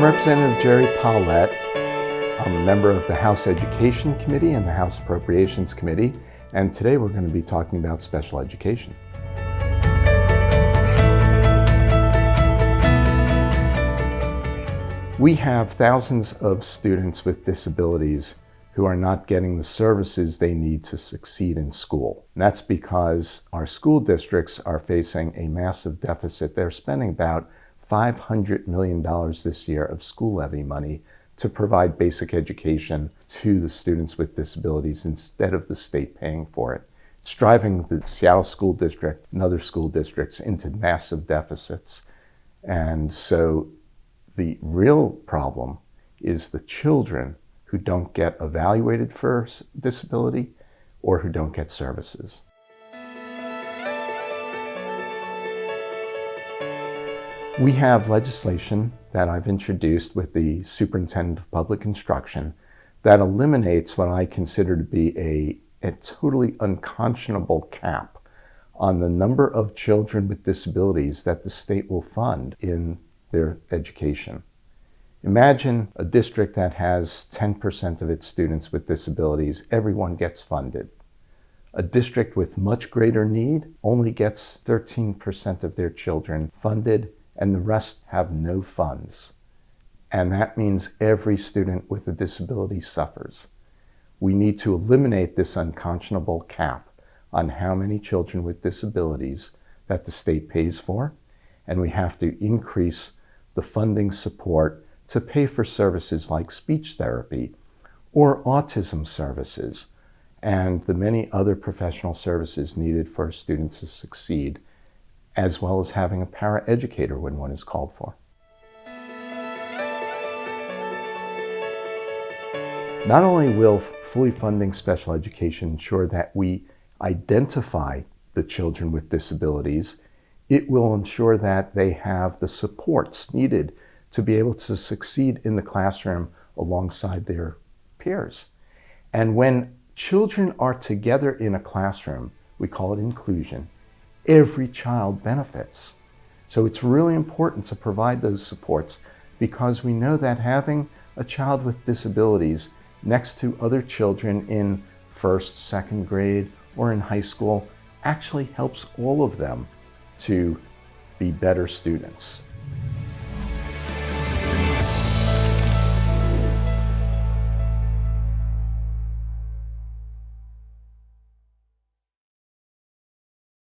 I'm Representative Gerry Pollet. I'm a member of the House Education Committee and the House Appropriations Committee, and today we're going to be talking about special education. We have thousands of students with disabilities who are not getting the services they need to succeed in school. And that's because our school districts are facing a massive deficit. They're spending about $500 million this year of school levy money to provide basic education to the students with disabilities instead of the state paying for it. It's driving the Seattle School District and other school districts into massive deficits. And so the real problem is the children who don't get evaluated for disability or who don't get services. We have legislation that I've introduced with the Superintendent of Public Instruction that eliminates what I consider to be a totally unconscionable cap on the number of children with disabilities that the state will fund in their education. Imagine a district that has 10% of its students with disabilities, everyone gets funded. A district with much greater need only gets 13% of their children funded, and the rest have no funds. And that means every student with a disability suffers. We need to eliminate this unconscionable cap on how many children with disabilities that the state pays for, and we have to increase the funding support to pay for services like speech therapy or autism services and the many other professional services needed for students to succeed, as well as having a paraeducator when one is called for. Not only will fully funding special education ensure that we identify the children with disabilities, it will ensure that they have the supports needed to be able to succeed in the classroom alongside their peers. And when children are together in a classroom, we call it inclusion, every child benefits. So it's really important to provide those supports because we know that having a child with disabilities next to other children in first, second grade, or in high school actually helps all of them to be better students.